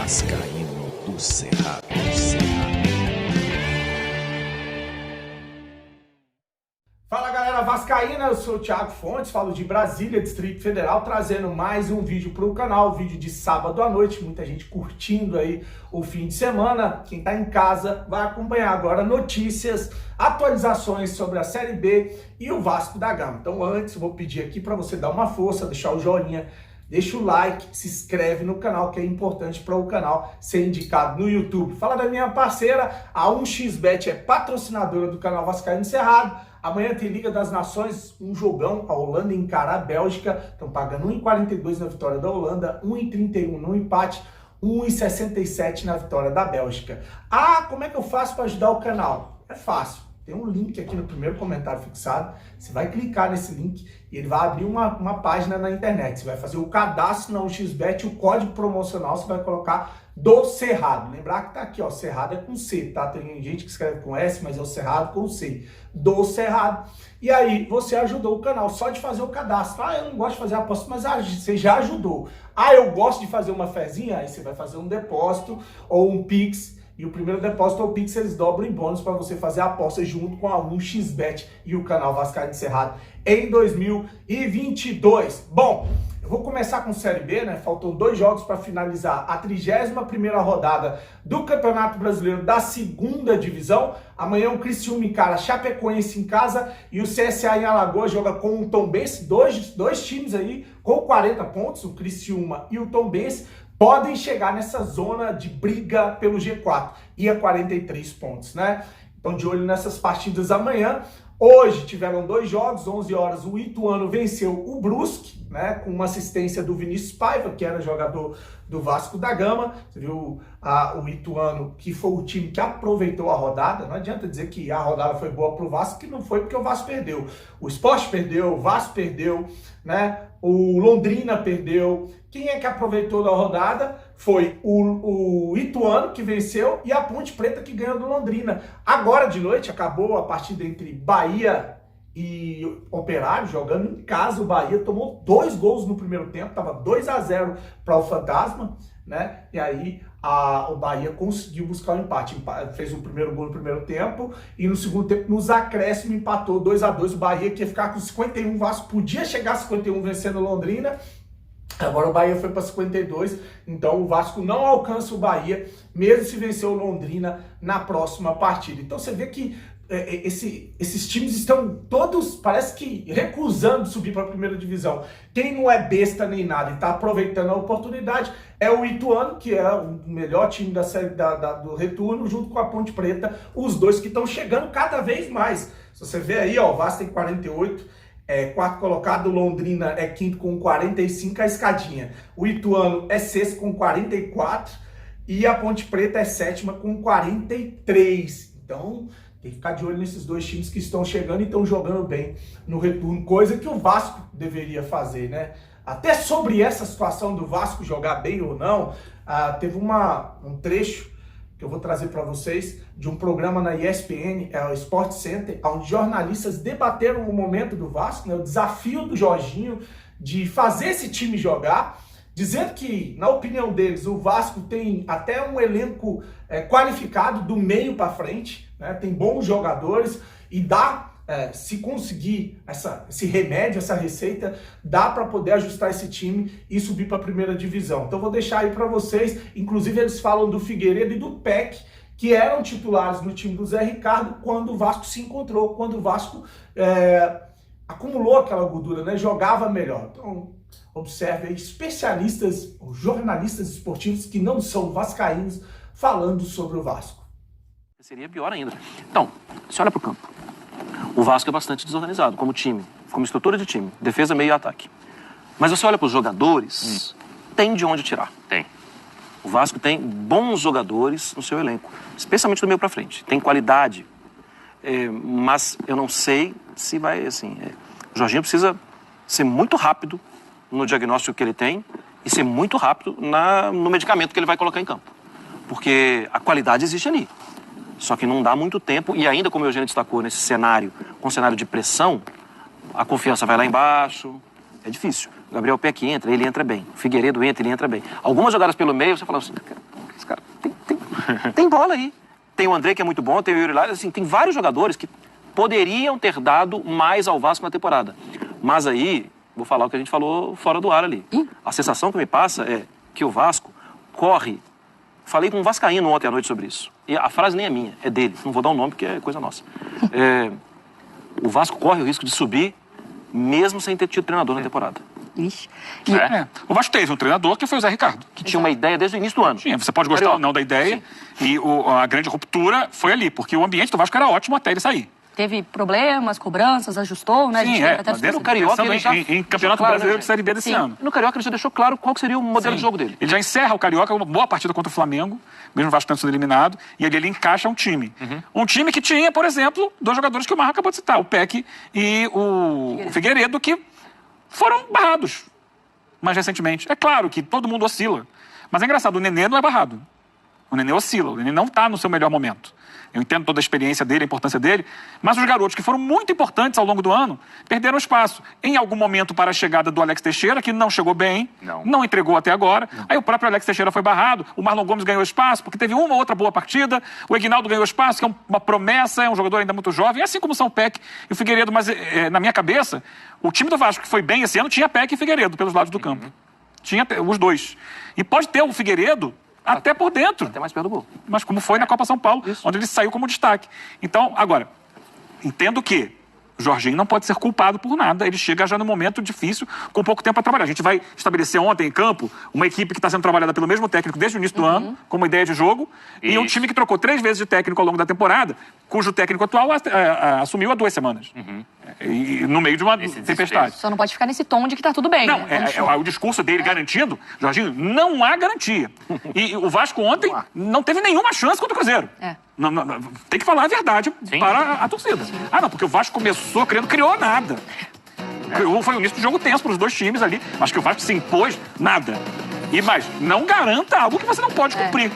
Vascaíno do Cerrado. Fala galera vascaína, eu sou o Thiago Fontes, falo de Brasília, Distrito Federal, trazendo mais um vídeo para o canal, vídeo de sábado à noite, muita gente curtindo aí o fim de semana. Quem tá em casa vai acompanhar agora notícias, atualizações sobre a Série B e o Vasco da Gama. Então antes, eu vou pedir aqui para você dar uma força, deixar o joinha, deixa o like, se inscreve no canal, que é importante para o canal ser indicado no YouTube. Fala da minha parceira, a 1xBet é patrocinadora do canal Vascaíno Cerrado. Amanhã tem Liga das Nações, um jogão, a Holanda encara a Bélgica, estão pagando 1,42 na vitória da Holanda, 1,31 no empate, 1,67 na vitória da Bélgica. Ah, como é que eu faço para ajudar o canal? É fácil. Tem um link aqui no primeiro comentário fixado, você vai clicar nesse link e ele vai abrir uma página na internet. Você vai fazer o cadastro na 1xBet, o código promocional você vai colocar do Cerrado. Lembrar que tá aqui, ó, Cerrado é com C, tá? Tem gente que escreve com S, mas é o Cerrado com C. Do Cerrado. E aí, você ajudou o canal só de fazer o cadastro. Ah, eu não gosto de fazer aposta, mas você já ajudou. Ah, eu gosto de fazer uma fezinha, aí você vai fazer um depósito ou um Pix. E o primeiro depósito ou Pix eles dobram em bônus para você fazer a aposta junto com a 1xBet e o canal Vascaíno Cerrado em 2022. Bom, eu vou começar com Série B, né? Faltam 2 jogos para finalizar a 31ª rodada do Campeonato Brasileiro da 2ª Divisão. Amanhã o Criciúma encara Chapecoense em casa e o CSA em Alagoas joga com o Tombense, dois times aí com 40 pontos, o Criciúma e o Tombense. Podem chegar nessa zona de briga pelo G4 e a 43 pontos, né? Então de olho nessas partidas amanhã. Hoje tiveram 2 jogos, 11 horas, o Ituano venceu o Brusque, né? Com uma assistência do Vinícius Paiva, que era jogador do Vasco da Gama. Você viu o Ituano, que foi o time que aproveitou a rodada. Não adianta dizer que a rodada foi boa para o Vasco, que não foi porque o Vasco perdeu. O Sport perdeu, o Vasco perdeu, né? O Londrina perdeu. Quem é que aproveitou da rodada? Foi o Ituano, que venceu, e a Ponte Preta, que ganhou do Londrina. Agora de noite, acabou a partida entre Bahia e Operário, jogando em casa. O Bahia tomou 2 gols no primeiro tempo, estava 2-0 para o Fantasma, né? E aí o Bahia conseguiu buscar o empate. Fez o primeiro gol no primeiro tempo e no segundo tempo, nos acréscimos, empatou 2-2. O Bahia que ia ficar com 51, o Vasco podia chegar a 51 vencendo o Londrina. Agora o Bahia foi para 52, então o Vasco não alcança o Bahia, mesmo se vencer o Londrina na próxima partida. Então você vê que esses times estão todos, parece que, recusando subir para a primeira divisão. Quem não é besta nem nada e está aproveitando a oportunidade é o Ituano, que é o melhor time da série do retorno, junto com a Ponte Preta, os dois que estão chegando cada vez mais. Se você vê aí, ó, o Vasco tem 48, quarto colocado, o Londrina é quinto com 45, a escadinha. O Ituano é sexto com 44 e a Ponte Preta é sétima com 43. Então tem que ficar de olho nesses 2 times que estão chegando e estão jogando bem no retorno, coisa que o Vasco deveria fazer, né? Até sobre essa situação do Vasco jogar bem ou não, teve um trecho que eu vou trazer para vocês de um programa na ESPN, o Sport Center, onde jornalistas debateram o momento do Vasco, né, o desafio do Jorginho de fazer esse time jogar, dizendo que, na opinião deles, o Vasco tem até um elenco qualificado do meio para frente, né, tem bons jogadores e dá, se conseguir esse remédio, essa receita, dá para poder ajustar esse time e subir para a primeira divisão. Então vou deixar aí para vocês, inclusive eles falam do Figueiredo e do Peck, que eram titulares no time do Zé Ricardo quando o Vasco se encontrou, quando o Vasco acumulou aquela gordura, né, jogava melhor. Então observe aí especialistas, jornalistas esportivos que não são vascaínos falando sobre o Vasco. Seria pior ainda. Então, você olha para o campo. O Vasco é bastante desorganizado como time, como estrutura de time, defesa, meio e ataque. Mas você olha para os jogadores, tem de onde tirar. Tem. O Vasco tem bons jogadores no seu elenco, especialmente do meio para frente. Tem qualidade, mas eu não sei se vai, assim... o Jorginho precisa ser muito rápido no diagnóstico que ele tem e ser muito rápido no medicamento que ele vai colocar em campo. Porque a qualidade existe ali. Só que não dá muito tempo, e ainda, como o Eugênio destacou, nesse cenário, com cenário de pressão, a confiança vai lá embaixo, é difícil. O Gabriel Peck entra, ele entra bem. O Figueiredo entra, ele entra bem. Algumas jogadas pelo meio, você fala assim, Tem bola aí. Tem o André, que é muito bom, tem o Yuri Lares, assim, tem vários jogadores que poderiam ter dado mais ao Vasco na temporada. Mas aí, vou falar o que a gente falou fora do ar ali. A sensação que me passa é que o Vasco corre. Falei com um vascaíno ontem à noite sobre isso. E a frase nem é minha, é dele. Não vou dar um nome porque é coisa nossa. O Vasco corre o risco de subir mesmo sem ter tido treinador na temporada. Ixi. O Vasco teve um treinador que foi o Zé Ricardo. Que tinha uma ideia desde o início do ano. Sim, você pode gostar ou não da ideia. Sim. E a grande ruptura foi ali, porque o ambiente do Vasco era ótimo até ele sair. Teve problemas, cobranças, ajustou, né? Sim, no Carioca ele já em Campeonato claro, Brasileiro né? de Série B desse ano. No Carioca ele já deixou claro qual seria o modelo de jogo dele. Ele já encerra o Carioca, uma boa partida contra o Flamengo, mesmo o Vasco tendo sido eliminado, e ali ele encaixa um time. Um time que tinha, por exemplo, dois jogadores que o Marra acabou de citar, o Peck e o Figueiredo, que foram barrados mais recentemente. É claro que todo mundo oscila, mas é engraçado, o Nenê não é barrado. O Nenê oscila, o Nenê não está no seu melhor momento. Eu entendo toda a experiência dele, a importância dele, mas os garotos que foram muito importantes ao longo do ano perderam espaço. Em algum momento para a chegada do Alex Teixeira, que não chegou bem, não entregou até agora. Aí o próprio Alex Teixeira foi barrado, o Marlon Gomes ganhou espaço, porque teve uma ou outra boa partida, o Eguinaldo ganhou espaço, que é uma promessa, é um jogador ainda muito jovem, assim como são o Peck e o Figueiredo, mas na minha cabeça, o time do Vasco que foi bem esse ano tinha Peck e Figueiredo pelos lados do campo. Tinha os dois. E pode ter o Figueiredo até por dentro. Até mais perto do gol. Mas como foi na Copa São Paulo, onde ele saiu como destaque. Então, agora, entendo que o Jorginho não pode ser culpado por nada. Ele chega já no momento difícil, com pouco tempo para trabalhar. A gente vai estabelecer ontem em campo uma equipe que está sendo trabalhada pelo mesmo técnico desde o início do ano, com uma ideia de jogo, e um time que trocou 3 vezes de técnico ao longo da temporada, cujo técnico atual assumiu há 2 semanas. E no meio de uma tempestade. Só não pode ficar nesse tom de que tá tudo bem. Não, né? o discurso dele garantindo, Jorginho, não há garantia. E o Vasco ontem não teve nenhuma chance contra o Cruzeiro. Não, tem que falar a verdade para a torcida. Não, porque o Vasco começou criou nada. Foi um início de jogo tenso para os dois times ali. Acho que o Vasco se impôs nada. Mas não garanta algo que você não pode cumprir.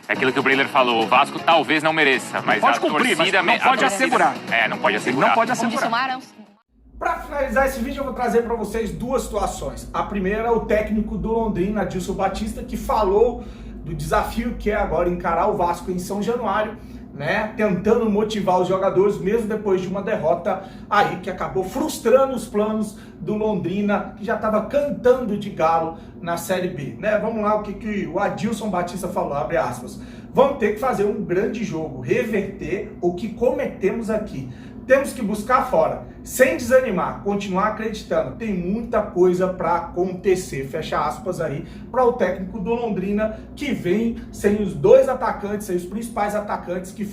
É aquilo que o Breler falou, o Vasco talvez não mereça, mas pode a cumprir, torcida... mas não pode assegurar. Não pode assegurar. Ele não pode Como disse o assegurar. Mara, Para finalizar esse vídeo, eu vou trazer para vocês 2 situações. A primeira é o técnico do Londrina, Adilson Batista, que falou do desafio que é agora encarar o Vasco em São Januário, né? Tentando motivar os jogadores, mesmo depois de uma derrota aí que acabou frustrando os planos do Londrina, que já estava cantando de galo na Série B, né? Vamos lá, o que o Adilson Batista falou, abre aspas. Vamos ter que fazer um grande jogo, reverter o que cometemos aqui. Temos que buscar fora, sem desanimar, continuar acreditando. Tem muita coisa para acontecer, fecha aspas aí, para o técnico do Londrina, que vem sem os 2 atacantes, sem os principais atacantes que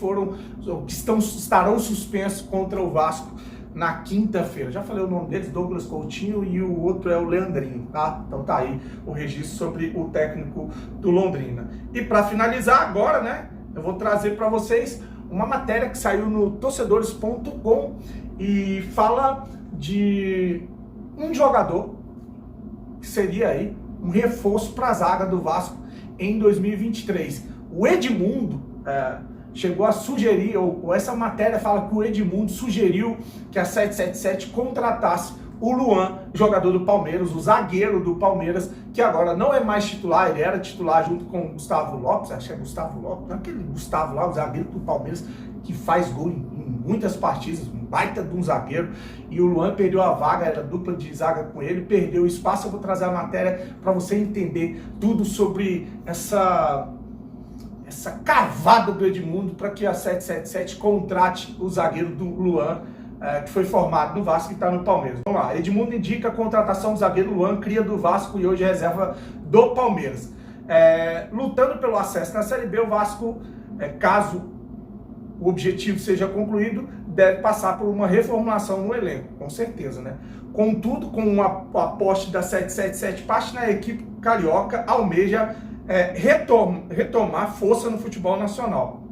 estarão suspensos contra o Vasco na quinta-feira. Já falei o nome deles, Douglas Coutinho, e o outro é o Leandrinho, tá? Então tá aí o registro sobre o técnico do Londrina. E para finalizar agora, né, eu vou trazer para vocês uma matéria que saiu no torcedores.com e fala de um jogador que seria aí um reforço para a zaga do Vasco em 2023. O Edmundo chegou a sugerir, ou essa matéria fala que o Edmundo sugeriu que a 777 contratasse o Luan, jogador do Palmeiras, o zagueiro do Palmeiras, que agora não é mais titular, ele era titular junto com o Gustavo Lopes, acho que é Gustavo Lopes, não é aquele Gustavo lá, o zagueiro do Palmeiras, que faz gol em muitas partidas, um baita de um zagueiro, e o Luan perdeu a vaga, era dupla de zaga com ele, perdeu o espaço. Eu vou trazer a matéria para você entender tudo sobre essa cavada do Edmundo para que a 777 contrate o zagueiro do Luan, que foi formado no Vasco e está no Palmeiras. Vamos lá, Edmundo indica a contratação do zagueiro Luan, cria do Vasco e hoje é reserva do Palmeiras. Lutando pelo acesso na Série B, o Vasco, caso o objetivo seja concluído, deve passar por uma reformulação no elenco, com certeza, né? Contudo, com o aposte da 777, parte na equipe carioca almeja retomar força no futebol nacional.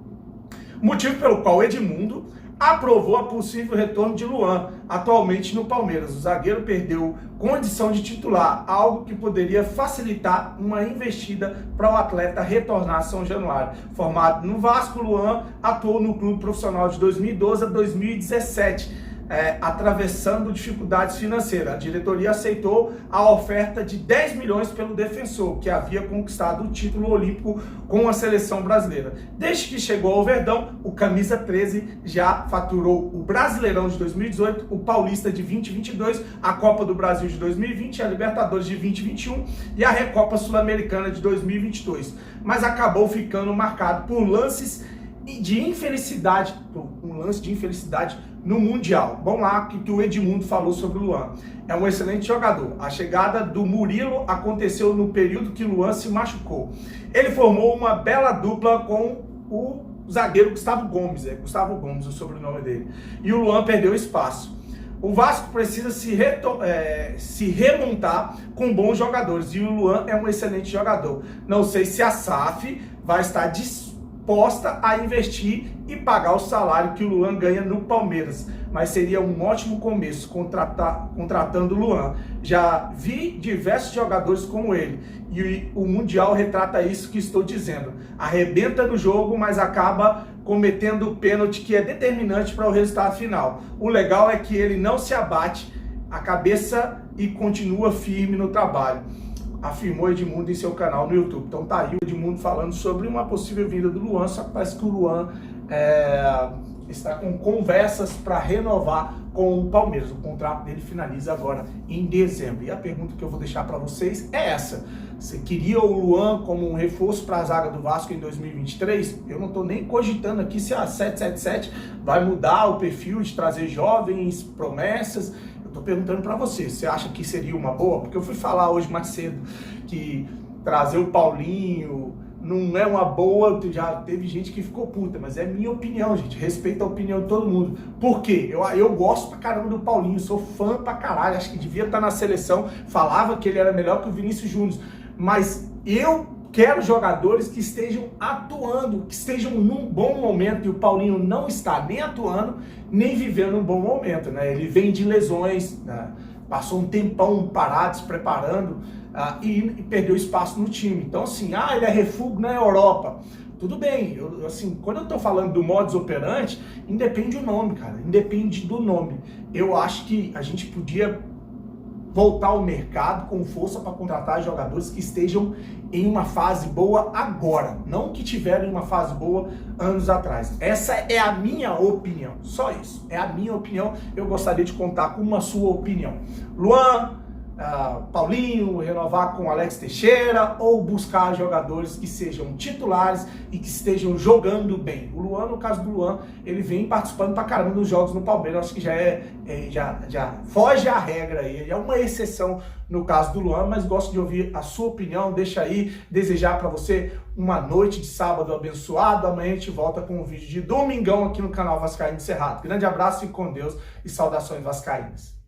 Motivo pelo qual Edmundo aprovou a possível retorno de Luan, atualmente no Palmeiras. O zagueiro perdeu condição de titular, algo que poderia facilitar uma investida para o atleta retornar a São Januário. Formado no Vasco, Luan atuou no clube profissional de 2012 a 2017. atravessando dificuldades financeiras. A diretoria aceitou a oferta de 10 milhões pelo defensor, que havia conquistado o título olímpico com a seleção brasileira. Desde que chegou ao Verdão, o camisa 13 já faturou o Brasileirão de 2018, o Paulista de 2022, a Copa do Brasil de 2020, a Libertadores de 2021 e a Recopa Sul-Americana de 2022. Mas acabou ficando marcado por lances de infelicidade, um lance de infelicidade no Mundial. Vamos lá, que o Edmundo falou sobre o Luan. É um excelente jogador. A chegada do Murilo aconteceu no período que o Luan se machucou. Ele formou uma bela dupla com o zagueiro Gustavo Gomes, Gustavo Gomes o sobrenome dele. E o Luan perdeu espaço. O Vasco precisa se remontar com bons jogadores, e o Luan é um excelente jogador. Não sei se a SAF vai estar disposta a investir e pagar o salário que o Luan ganha no Palmeiras, mas seria um ótimo começo contratando o Luan. Já vi diversos jogadores como ele, e o Mundial retrata isso que estou dizendo. Arrebenta no jogo, mas acaba cometendo o pênalti que é determinante para o resultado final. O legal é que ele não se abate a cabeça e continua firme no trabalho, afirmou Edmundo em seu canal no YouTube. Então tá aí o Edmundo falando sobre uma possível vinda do Luan, só que parece que o Luan está com conversas para renovar com o Palmeiras. O contrato dele finaliza agora em dezembro. E a pergunta que eu vou deixar para vocês é essa: você queria o Luan como um reforço para a zaga do Vasco em 2023? Eu não estou nem cogitando aqui se a 777 vai mudar o perfil de trazer jovens, promessas. Eu estou perguntando para você acha que seria uma boa? Porque eu fui falar hoje mais cedo que trazer o Paulinho não é uma boa, já teve gente que ficou puta, mas é minha opinião, gente, respeito a opinião de todo mundo. Por quê? Eu gosto pra caramba do Paulinho, sou fã pra caralho, acho que devia estar na seleção, falava que ele era melhor que o Vinícius Júnior, mas eu quero jogadores que estejam atuando, que estejam num bom momento, e o Paulinho não está nem atuando, nem vivendo um bom momento, né? Ele vem de lesões, né? Passou um tempão parado, se preparando, e perdeu espaço no time. Então, assim, ele é refúgio na Europa. Tudo bem, quando eu tô falando do modus operandi, independe do nome, cara, independe do nome. Eu acho que a gente podia voltar ao mercado com força para contratar jogadores que estejam em uma fase boa agora, não que tiveram uma fase boa anos atrás. Essa é a minha opinião, só isso, é a minha opinião. Eu gostaria de contar com uma sua opinião. Luan, Paulinho, renovar com Alex Teixeira, ou buscar jogadores que sejam titulares e que estejam jogando bem. O Luan, no caso do Luan, ele vem participando pra caramba dos jogos no Palmeiras. Acho que já foge à regra aí, é uma exceção no caso do Luan, mas gosto de ouvir a sua opinião. Deixa aí, desejar para você uma noite de sábado abençoado. Amanhã a gente volta com um vídeo de domingão aqui no canal Vascaíno Cerrado. Grande abraço, fique com Deus e saudações vascaínas.